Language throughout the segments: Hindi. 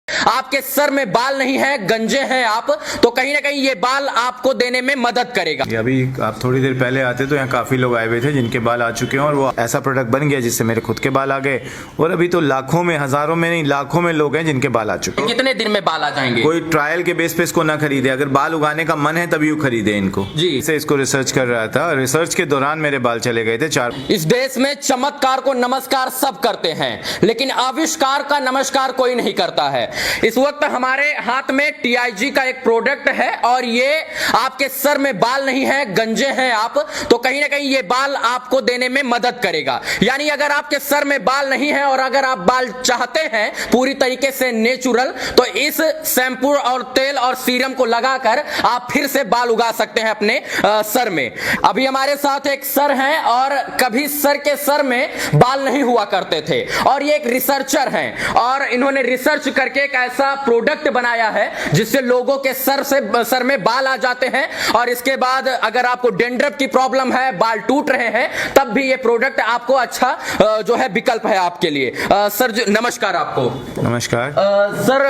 आपके सर में बाल नहीं है, गंजे हैं आप, तो कहीं ना कहीं ये बाल आपको देने में मदद करेगा। अभी आप थोड़ी देर पहले आते तो यहाँ काफी लोग आए हुए थे जिनके बाल आ चुके हैं और वो ऐसा प्रोडक्ट बन गया जिससे मेरे खुद के बाल आ गए। और अभी तो लाखों में, हजारों में नहीं, लाखों में लोग हैं जिनके बाल आ चुके हैं। कितने दिन में बाल आ जाएंगे? कोई ट्रायल के बेस पे इसको ना खरीदे, अगर बाल उगाने का मन है तभी वो खरीदे इनको जी। इसे इसको रिसर्च कर रहा था, रिसर्च के दौरान मेरे बाल चले गए थे 4। इस देश में चमत्कार को नमस्कार सब करते हैं, लेकिन आविष्कार का नमस्कार कोई नहीं करता है। इस वक्त हमारे हाथ में TIG का एक प्रोडक्ट है और ये आपके सर में बाल नहीं है, गंजे हैं आप, तो कहीं ना कहीं ये बाल आपको देने में मदद करेगा। यानी अगर आपके सर में बाल नहीं है और अगर आप बाल चाहते हैं पूरी तरीके से नेचुरल, तो इस शैम्पू और तेल और सीरम को लगाकर आप फिर से बाल उगा सकते हैं अपने सर में। अभी हमारे साथ एक सर हैं और कभी सर के सर में बाल नहीं हुआ करते थे और ये एक रिसर्चर हैं और इन्होंने रिसर्च करके एक ऐसा प्रोडक्ट बनाया है जिससे लोगों के सर में बाल आ जाते हैं। और इसके बाद अगर आपको डेंड्रफ की प्रॉब्लम है, बाल टूट रहे हैं, तब भी ये प्रोडक्ट आपको अच्छा जो है विकल्प है आपके लिए। सर नमस्कार आपको। नमस्कार सर,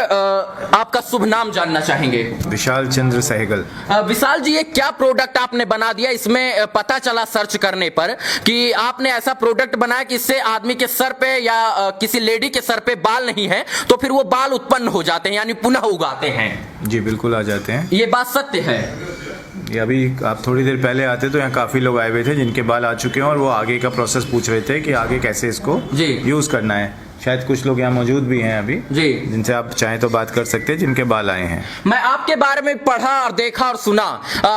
आपका शुभ नाम जानना चाहेंगे? विशाल चंद्र सहगल। विशाल जी, ये क्या प्रोडक्ट आपने बना दिया? इसमें पता चला सर्च करने पर कि आपने ऐसा प्रोडक्ट बनाया कि इससे आदमी के सर पे या किसी लेडी के सर पे बाल नहीं है तो फिर वो बाल उत्पन्न हो जाते हैं, यानी पुनः उगाते हैं। जी बिल्कुल आ जाते हैं, ये बात सत्य है। ये अभी आप थोड़ी देर पहले आते तो यहाँ काफी लोग आए हुए थे जिनके बाल आ चुके हैं और वो आगे का प्रोसेस पूछ रहे थे कि आगे कैसे इसको यूज करना है। शायद कुछ लोग यहाँ मौजूद भी हैं अभी जी, जिनसे आप चाहें तो बात कर सकते हैं, जिनके बाल आए हैं। मैं आपके बारे में पढ़ा और देखा और सुना,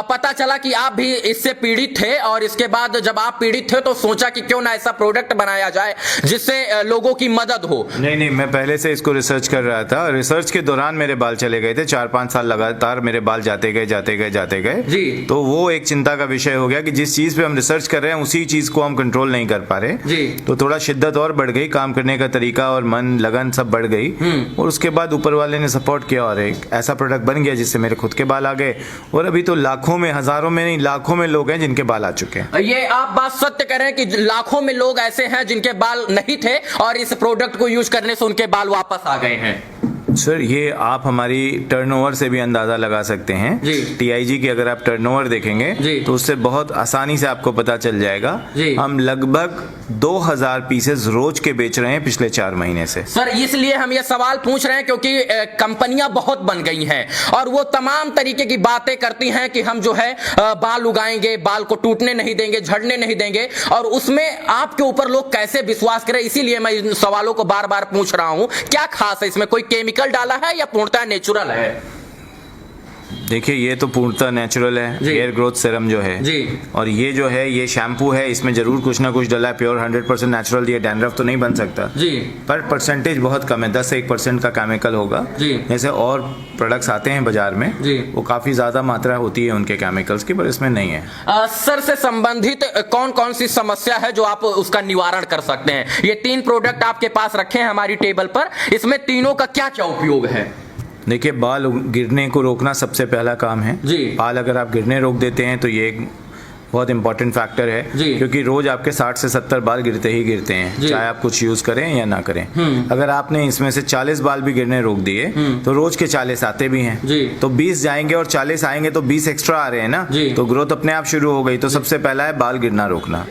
पता चला कि आप भी इससे पीड़ित थे और इसके बाद जब आप पीड़ित थे तो सोचा कि क्यों ना ऐसा प्रोडक्ट बनाया जाए जिससे लोगों की मदद हो। नहीं, मैं पहले से इसको रिसर्च कर रहा था। रिसर्च के दौरान मेरे बाल चले गए थे, 4-5 साल लगातार मेरे बाल जाते गए जी। तो वो एक चिंता का विषय हो गया कि जिस चीज पे हम रिसर्च कर रहे हैं उसी चीज को हम कंट्रोल नहीं कर पा रहे जी। तो थोड़ा शिद्दत और बढ़ गई, काम करने का तरीका और मन लगन सब बढ़ गई और उसके बाद ऊपर वाले ने सपोर्ट किया और एक ऐसा प्रोडक्ट बन गया जिससे मेरे खुद के बाल आ गए। और अभी तो लाखों में, हजारों में नहीं, लाखों में लोग हैं जिनके बाल आ चुके हैं। ये आप बात सत्य कह रहे हैं कि लाखों में लोग ऐसे हैं जिनके बाल नहीं थे और इस प्रोडक्ट को यूज करने से उनके बाल वापस आ गए हैं। सर, ये आप हमारी टर्नओवर से भी अंदाजा लगा सकते हैं जी। TIG की अगर आप टर्नओवर देखेंगे जी, तो उससे बहुत आसानी से आपको पता चल जाएगा जी। हम लगभग 2000 पीसेस रोज के बेच रहे हैं पिछले 4 महीने से। सर, इसलिए हम ये सवाल पूछ रहे हैं क्योंकि कंपनियां बहुत बन गई हैं और वो तमाम तरीके की बातें करती हैं कि हम जो है बाल उगाएंगे, बाल को टूटने नहीं देंगे, झड़ने नहीं देंगे, और उसमें आपके ऊपर लोग कैसे विश्वास करें। इसीलिए मैं इन सवालों को बार बार पूछ रहा हूं। क्या खास है इसमें? कोई केमिकल डाला है या पूर्णतः नेचुरल है? देखिए, ये तो पूर्णतः नेचुरल है, हेयर ग्रोथ सीरम जो है जी। और ये जो है ये शैम्पू है, इसमें जरूर कुछ ना कुछ डला है। प्योर 100% नेचुरल ये डैंड्रफ तो नहीं बन सकता जी, पर परसेंटेज बहुत कम है, 10 से 1% का केमिकल होगा जी। जैसे और प्रोडक्ट्स आते हैं बाजार में जी, वो काफी ज्यादा मात्रा होती है उनके केमिकल्स की, पर इसमें नहीं है। सर से संबंधित कौन कौन सी समस्या है जो आप उसका निवारण कर सकते हैं? ये 3 प्रोडक्ट आपके पास रखे हैं हमारी टेबल पर, इसमें तीनों का क्या क्या उपयोग है? देखिए, बाल गिरने को रोकना सबसे पहला काम है जी। बाल अगर आप गिरने रोक देते हैं तो ये एक बहुत इंपॉर्टेंट फैक्टर है क्योंकि रोज आपके 60 से 70 बाल गिरते ही गिरते हैं, चाहे आप कुछ यूज करें या ना करें। अगर आपने इसमें से 40 बाल भी गिरने रोक दिए तो रोज के 40 आते भी हैं, तो 20 जाएंगे और 40 आएंगे तो 20 एक्स्ट्रा आ रहे हैं ना, तो ग्रोथ अपने आप शुरू हो गई। तो सबसे पहला है बाल गिरना रोकना।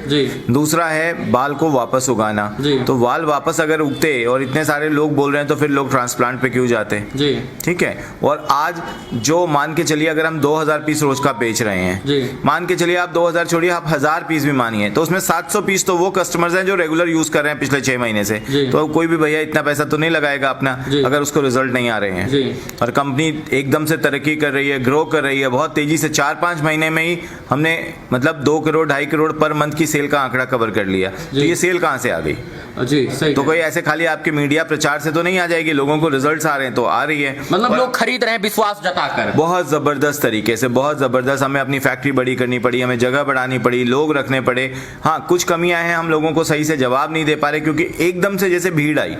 दूसरा है बाल को वापस उगाना। तो बाल वापस अगर उगते और इतने सारे लोग बोल रहे हैं तो फिर लोग ट्रांसप्लांट पे क्यों जाते? ठीक है। और आज जो मान के चलिए अगर हम 2000 पीस रोज का बेच रहे हैं, मान के चलिए आप 2000 छोड़िए, आप 1000 पीस भी मानिए, तो उसमें 700 पीस तो वो कस्टमर्स हैं जो रेगुलर यूज कर रहे हैं पिछले 6 महीने से। तो कोई भी भैया इतना पैसा तो नहीं लगाएगा अपना अगर उसको रिजल्ट नहीं आ रहे हैं। और कंपनी एकदम से तरक्की कर रही है, ग्रो कर रही है बहुत तेजी से। 4-5 महीने में ही हमने मतलब 2 करोड़ 2.5 करोड़ पर मंथ की सेल का आंकड़ा कवर कर लिया। तो ये सेल कहां से आ गई जी? सही। तो कोई ऐसे खाली आपके मीडिया प्रचार से तो नहीं आ जाएगी, लोगों को रिजल्ट्स आ रहे हैं तो आ रही है। मतलब लोग खरीद रहे हैं विश्वास जताकर। बहुत जबरदस्त तरीके से, बहुत जबरदस्त। हमें अपनी फैक्ट्री बड़ी करनी पड़ी, हमें जगह जगह बढ़ानी पड़ी, लोग रखने पड़े। हाँ, कुछ कमियां हैं, हम लोगों को सही से जवाब नहीं दे पा रहे क्योंकि एकदम से जैसे भीड़ आई।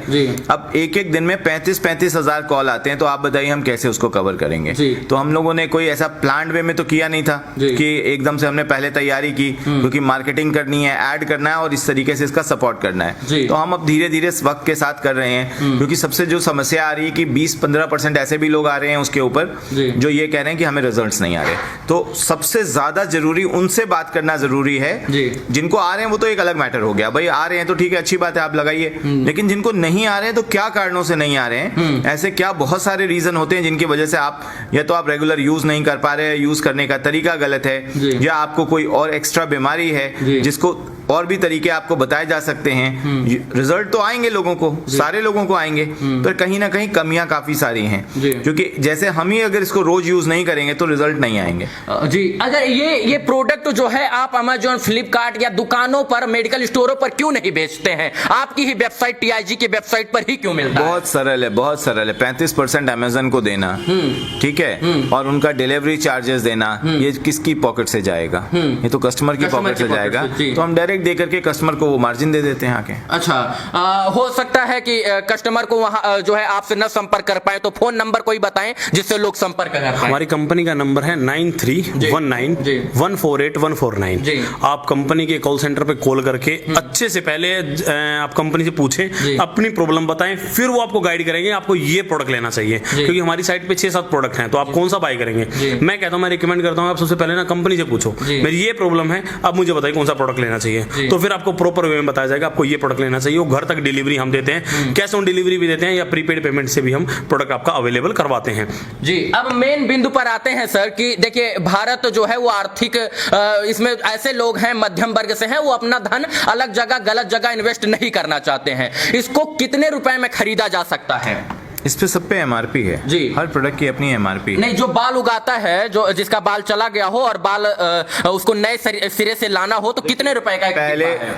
अब एक दिन में 35-35 हजार कॉल आते हैं, तो आप बताइए हम कैसे उसको कवर करेंगे। तो हम लोगों ने कोई ऐसा प्लान वे में तो किया नहीं था कि एकदम से हमने पहले तैयारी की, क्योंकि मार्केटिंग करनी है, ऐड करना है और इस तरीके से इसका सपोर्ट करना है। तो हम अब धीरे धीरे वक्त के साथ कर रहे हैं, क्योंकि सबसे जो समस्या आ रही है कि 20-15% ऐसे भी लोग आ रहे हैं उसके ऊपर जो ये कह रहे हैं कि हमें रिजल्ट्स नहीं आ रहे। तो सबसे ज्यादा जरूरी उनसे बात करना जरूरी है। जिनको आ रहे हैं वो तो एक अलग मैटर हो गया, भाई आ रहे हैं तो ठीक है, अच्छी बात है, आप लगाइए। लेकिन जिनको नहीं आ रहे हैं तो क्या कारणों से नहीं आ रहे हैं, ऐसे क्या बहुत सारे रीजन होते हैं जिनकी वजह से आप या तो आप रेगुलर यूज नहीं कर पा रहे हैं, यूज करने का तरीका गलत है, या आपको कोई और एक्स्ट्रा बीमारी है जिसको और भी तरीके आपको बताए जा सकते हैं। रिजल्ट तो आएंगे लोगों को, सारे लोगों को आएंगे, पर कहीं ना कहीं कमियां काफी सारी हैं, क्योंकि जैसे हम ही अगर इसको रोज यूज नहीं करेंगे तो रिजल्ट नहीं आएंगे। जी, अगर ये प्रोडक्ट जो है आप अमेजोन, फ्लिपकार्ट या दुकानों पर, मेडिकल स्टोरों पर क्यों नहीं बेचते हैं? आपकी ही वेबसाइट, TIG की वेबसाइट पर ही क्यों मिलता है? बहुत सरल है, बहुत सरल है। 35% अमेजन को देना, ठीक है, और उनका डिलीवरी चार्जेस देना, ये किसकी पॉकेट से जाएगा? ये तो कस्टमर की पॉकेट से जाएगा। तो हम डायरेक्ट दे करके कस्टमर को वो मार्जिन दे देते हैं आके। अच्छा, हो सकता है कि कस्टमर को वहां जो है आपसे न संपर्क कर पाए, तो फोन नंबर कोई बताएं जिससे लोग संपर्क कर पाए। हमारी कंपनी का नंबर है 9319148149। आप कंपनी के कॉल सेंटर पे कॉल करके अच्छे से पहले आप कंपनी से पूछें, अपनी प्रॉब्लम बताएं, फिर वो आपको गाइड करेंगे आपको ये प्रोडक्ट लेना चाहिए, क्योंकि हमारी साइट पे 6-7 प्रोडक्ट हैं, तो आप कौन सा बाय करेंगे? मैं कहता हूं, मैं रिकमेंड करता हूं आप सबसे पहले ना कंपनी से पूछो, मेरी ये प्रॉब्लम है, अब मुझे बताइए कौन सा प्रोडक्ट लेना चाहिए। तो फिर आपको प्रॉपर वे में बताया जाएगा आपको ये प्रोडक्ट लेना चाहिए। वो घर तक डिलीवरी हम देते हैं, कैश ऑन डिलीवरी भी देते हैं, या प्रीपेड पेमेंट से भी हम प्रोडक्ट आपका अवेलेबल करवाते हैं। जी, अब मेन बिंदु पर आते हैं सर कि देखिए भारत जो है वो आर्थिक इसमें ऐसे लोग हैं, मध्यम वर्ग से हैं, वो अपना धन अलग जगह, गलत जगह इन्वेस्ट नहीं करना चाहते हैं। इसको कितने रुपए में खरीदा जा सकता है? इस पे सब पे MRP है जी, हर प्रोडक्ट की अपनी MRP। नहीं, जो बाल उगाता है, जो जिसका बाल चला गया हो और बाल उसको नए सिरे से लाना हो, तो कितने रुपए का?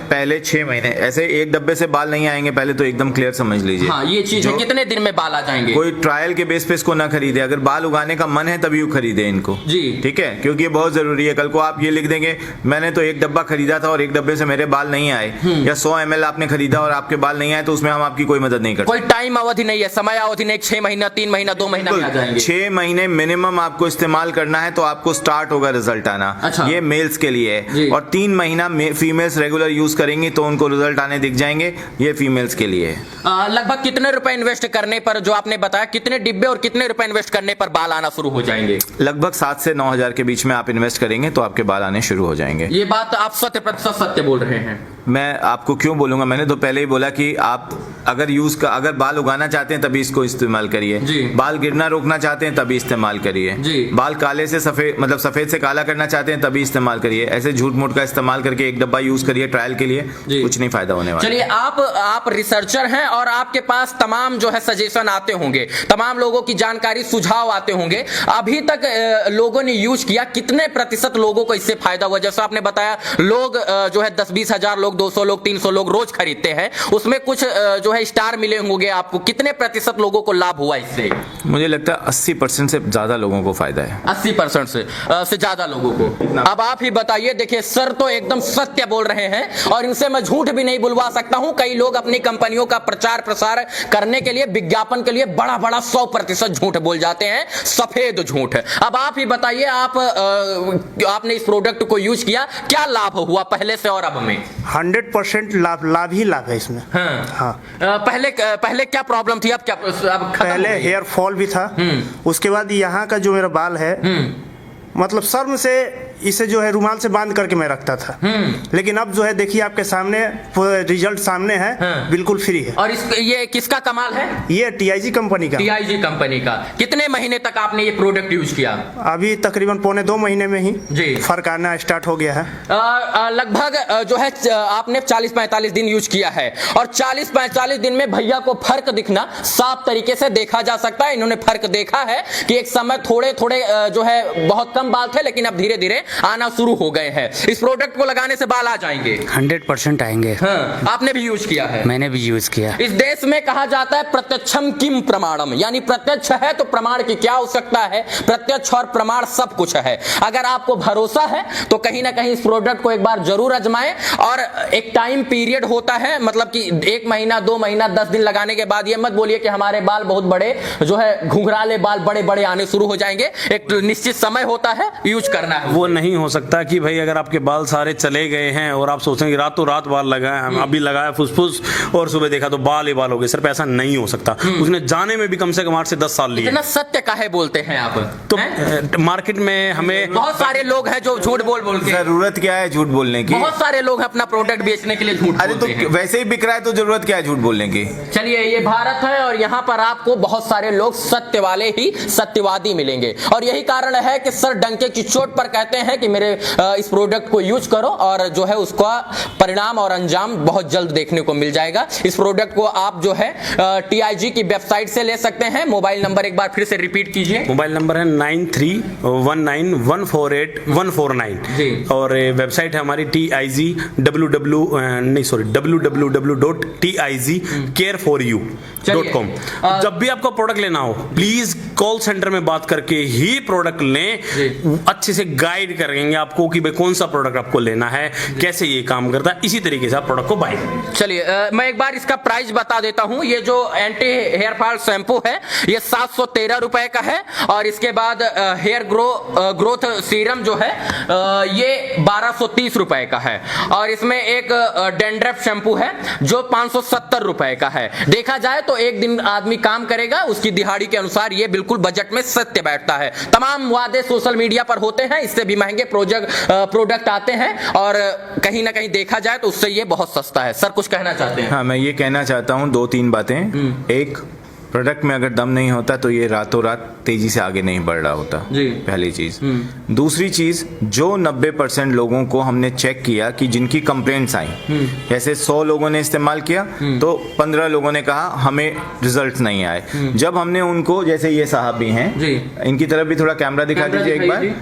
पहले 6 महीने, ऐसे एक डब्बे से बाल नहीं आएंगे, पहले तो एकदम क्लियर समझ लीजिए। हाँ, ये चीज है, कितने दिन में बाल आ जाएंगे? कोई ट्रायल के बेस पे इसको ना खरीदे, अगर बाल उगाने का मन है तभी खरीदे इनको जी, ठीक है, क्योंकि ये बहुत जरूरी है। कल को आप ये लिख देंगे मैंने तो एक डब्बा खरीदा था और एक डब्बे से मेरे बाल नहीं आए, या 100 ml आपने खरीदा और आपके बाल नहीं आए, तो उसमें हम आपकी कोई मदद नहीं करते। कोई टाइम अवधि नहीं है, समय अवधि नहीं, 6 महीना, 3 महीना, 2 महीना में आ जाएंगे। 6 महीने मिनिमम आपको इस्तेमाल करना है, तो आपको स्टार्ट होगा रिजल्ट आना। अच्छा। ये मेल्स के लिए है, और 3 महीना फीमेल्स रेगुलर यूज करेंगी तो उनको रिजल्ट आने दिख जाएंगे, ये फीमेल्स के लिए है। लगभग कितने रुपए इन्वेस्ट करने पर, जो आपने बताया, कितने डिब्बे और कितने रुपए इन्वेस्ट करने पर बाल आना शुरू हो जाएंगे? लगभग 7 से 9 हजार के बीच में आप इन्वेस्ट करेंगे तो आपके बाल आने शुरू हो जाएंगे। ये बात आप 100% सत्य बोल रहे हैं। मैं आपको क्यों बोलूंगा, मैंने तो पहले ही बोला कि आप अगर बाल उगाना चाहते हैं तभी इसको इस्तेमाल करिए, बाल गिरना रोकना चाहते हैं तभी इस्तेमाल करिए, बाल काले से सफेद, मतलब सफेद से काला करना चाहते हैं तभी इस्तेमाल करिए। ऐसे झूठ मूठ का इस्तेमाल करके एक डब्बा यूज करिए ट्रायल के लिए, कुछ नहीं फायदा होने वाला। चलिए, आप रिसर्चर हैं और आपके पास तमाम जो है सजेशन आते होंगे, तमाम लोगों की जानकारी, सुझाव आते होंगे। अभी तक लोगों ने यूज किया, कितने प्रतिशत लोगों को इससे फायदा हुआ? जैसा आपने बताया, लोग जो है 10-20 हजार लोग, 200 लोग, 300 लोग रोज खरीदते हैं, उसमें कुछ जो है स्टार मिले होंगे आपको, कितने प्रतिशत लोगों को लाभ हुआ इससे? मुझे लगता है 80% से ज्यादा लोगों को फायदा है। 80% से ज्यादा लोगों को। अब आप ही बताइए, देखिए सर तो एकदम सत्य बोल रहे हैं और इनसे मैं झूठ भी नहीं बुलवा सकता हूं। कई लोग अपनी कंपनियों का प्रचार प्रसार करने के लिए, विज्ञापन के लिए बड़ा 100% झूठ बोल जाते हैं, सफेद झूठ। अब आप ही बताइए, आपने इस प्रोडक्ट को यूज किया, क्या लाभ हुआ पहले से और अब में? 100% लाभ ही लाभ है इसमें। हाँ। पहले क्या प्रॉब्लम थी, अब क्या? अब पहले हेयर फॉल भी था, उसके बाद यहाँ का जो मेरा बाल है, मतलब शर्म से इसे जो है रुमाल से बांध करके मैं रखता था, लेकिन अब जो है देखिए आपके सामने रिजल्ट सामने है, बिल्कुल फ्री है। और ये किसका कमाल है? ये TIG कंपनी का। TIG कंपनी का। कितने महीने तक आपने ये प्रोडक्ट यूज किया? अभी तकरीबन 1.25 महीने में ही जी फर्क आना स्टार्ट हो गया है। लगभग जो है आपने 40-45 दिन यूज किया है, और 40-45 दिन में भैया को फर्क दिखना साफ तरीके से देखा जा सकता है। इन्होंने फर्क देखा है कि एक समय थोड़े जो है बहुत कम बाल थे, लेकिन अब धीरे धीरे आना शुरू हो गए हैं। इस प्रोडक्ट को लगाने से बाल आ जाएंगे? 100% आएंगे। हाँ, आपने भी यूज किया है? मैंने भी यूज किया। इस देश में कहा जाता है प्रत्यक्षम किम प्रमाणम, यानी प्रत्यक्ष है तो प्रमाण की क्या आवश्यकता है, प्रत्यक्ष और प्रमाण सब कुछ है। अगर आपको भरोसा है तो कहीं ना कहीं इस प्रोडक्ट को एक बार जरूर आजमाएं। और एक टाइम पीरियड होता है, मतलब कि 1 महीना 2 महीना 10 दिन लगाने के बाद ये मत बोलिए कि हमारे बाल बहुत बड़े जो है घुंघराले बाल बड़े बड़े आने शुरू हो जाएंगे। एक निश्चित समय होता है, यूज करना है। वो नहीं हो सकता कि भाई अगर आपके बाल सारे चले गए हैं और आप सोचेंगे रातों रात बाल लगाए, हम अभी लगाया फुसफुस और सुबह देखा तो बाल ही बाल हो गए। सिर्फ ऐसा नहीं हो सकता। उसने जाने में भी कम से कम 8 से 10 साल लिए। इतना सत्य काहे बोलते हैं आप? तो मार्केट में हमें बहुत सारे लोग हैं जो झूठ बोल के, जरूरत क्या है झूठ बोलने की? बहुत सारे लोग अपना प्रोडक्ट बेचने के लिए झूठ बोलते हैं। वैसे ही बिक रहा है तो जरूरत क्या है झूठ बोलने की? चलिए, ये भारत है और यहाँ पर आपको बहुत सारे लोग सत्य वाले ही सत्यवादी मिलेंगे। और यही कारण है कि सर डंके की चोट पर कहते हैं कि मेरे इस प्रोडक्ट को यूज करो और जो है उसका परिणाम और अंजाम बहुत जल्द देखने को मिल जाएगा। इस प्रोडक्ट को आप जो है TIG की वेबसाइट से ले सकते हैं। मोबाइल नंबर एक बार फिर से रिपीट कीजिए। मोबाइल नंबर है 9319148149 और वेबसाइट है हमारी www.tigcareforyou.com। जब भी आपको प्रोडक्ट लेना हो प्लीज कॉल सेंटर में बात करके ही प्रोडक्ट लें। अच्छे से गाइड करेंगे आपको कि भाई कौन सा प्रोडक्ट आपको लेना है, कैसे ये काम करता है, इसी तरीके से आप प्रोडक्ट को बाय करें। चलिए, मैं एक बार इसका प्राइस बता देता हूं। ये जो एंटी हेयर फॉल शैम्पू है ये 713 रुपए का है। और इसके बाद हेयर ग्रोथ सीरम जो है ये 1230 रुपए का है। और इसमें एक डेंड्रफ शैम्पू है जो 570 रुपए का है। देखा जाए तो एक दिन आदमी काम करेगा, उसकी दिहाड़ी के अनुसार ये बिल्कुल बजट में सत्य बैठता है। तमाम वादे सोशल मीडिया पर होते हैं, इससे भी महंगे प्रोडक्ट आते हैं और कहीं ना कहीं देखा जाए तो उससे ये बहुत सस्ता है। सर कुछ कहना चाहते हैं? हाँ, मैं ये कहना चाहता हूँ 2-3 बातें। एक, प्रोडक्ट में अगर दम नहीं होता तो ये रातों रात तेजी से आगे नहीं बढ़ रहा होता जी, पहली चीज। दूसरी चीज, जो 90% लोगों को हमने चेक किया कि जिनकी कंप्लेंट्स आई, जैसे 100 लोगों ने इस्तेमाल किया तो 15 लोगों ने कहा हमें रिजल्ट नहीं आए। जब हमने उनको, जैसे ये साहब भी हैं, इनकी तरफ भी थोड़ा कैमरा दिखा दीजिए एक बार।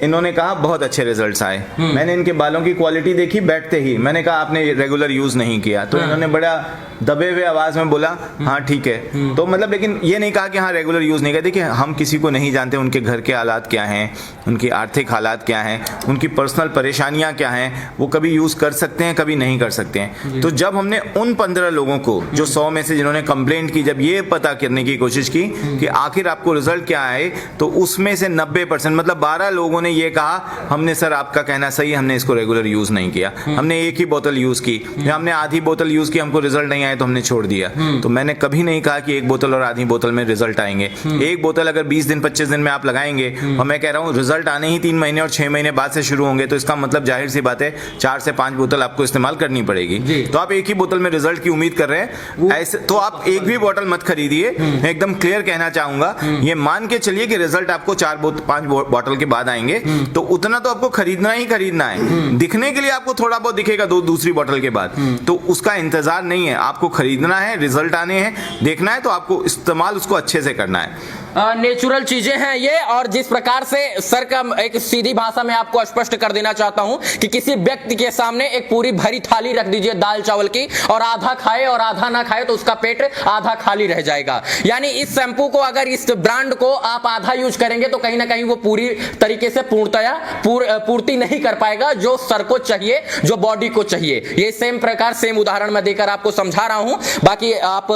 इन्होंने कहा बहुत अच्छे रिजल्ट्स आए। मैंने इनके बालों की क्वालिटी देखी बैठते ही, मैंने कहा आपने रेगुलर यूज नहीं किया, तो इन्होंने बड़ा दबे हुए आवाज में बोला हाँ ठीक है। तो मतलब, लेकिन ये नहीं कहा कि हाँ रेगुलर यूज नहीं किया। देखिए, हम किसी को नहीं जानते उनके घर के हालात क्या हैं, उनकी आर्थिक हालात क्या हैं, उनकी पर्सनल परेशानियां क्या हैं, वो कभी यूज कर सकते हैं कभी नहीं कर सकते हैं। तो जब हमने उन 15 लोगों को, जो 100 में से जिन्होंने कंप्लेंट की, जब ये पता करने की कोशिश की कि आखिर आपको रिजल्ट क्या आए, तो उसमें से 90% मतलब 12 लोगों ने ये कहा हमने सर आपका कहना सही, हमने इसको रेगुलर यूज नहीं किया, हमने एक ही बोतल यूज की, हमने आधी बोतल यूज की, हमको रिजल्ट नहीं आया तो हमने छोड़ दिया। तो मैंने कभी नहीं कहा कि एक बोतल और आधी बोतल में रिजल्ट आएंगे। एक बोतल अगर 20 दिन 25 दिन में आप लगाएंगे और मैं कह रहा हूँ रिजल्ट आने ही 3 महीने और 6 महीने बाद से शुरू होंगे, तो इसका मतलब जाहिर सी बात है 4 से 5 बोतल आपको इस्तेमाल करनी पड़ेगी। तो आप एक ही बोतल में रिजल्ट की उम्मीद कर रहे हैं, ऐसे तो आप एक भी बोतल मत खरीदिए। मैं एकदम क्लियर कहना चाहूंगा, ये मान के चलिए कि रिजल्ट आपको 4-5 बोतल के बाद आएंगे, तो उतना तो आपको खरीदना ही खरीदना है। दिखने के लिए आपको थोड़ा बहुत दिखेगा दूसरी बोतल के बाद, तो उसका इंतजार नहीं है। आपको खरीदना है, रिजल्ट आने हैं, देखना है, तो आपको इस्तेमाल उसको अच्छे से करना है। नेचुरल चीजें हैं ये। और जिस प्रकार से सर का एक सीधी भाषा में आपको स्पष्ट कर देना चाहता हूं कि किसी व्यक्ति के सामने एक पूरी भरी थाली रख दीजिए दाल चावल की, और आधा खाए और आधा ना खाए तो उसका पेट आधा खाली रह जाएगा। यानी इस शैम्पू को, अगर इस ब्रांड को आप आधा यूज करेंगे तो कहीं ना कहीं वो पूरी तरीके से पूर्ति नहीं कर पाएगा जो सर को चाहिए, जो बॉडी को चाहिए। ये सेम उदाहरण मैं देकर आपको समझा रहा हूं। बाकी आप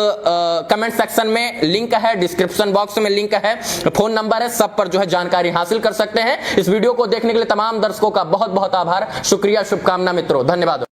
कमेंट सेक्शन में लिंक है, डिस्क्रिप्शन बॉक्स में लिंक है, फोन नंबर है, सब पर जो है जानकारी हासिल कर सकते हैं। इस वीडियो को देखने के लिए तमाम दर्शकों का बहुत बहुत आभार, शुक्रिया, शुभकामना मित्रों, धन्यवाद।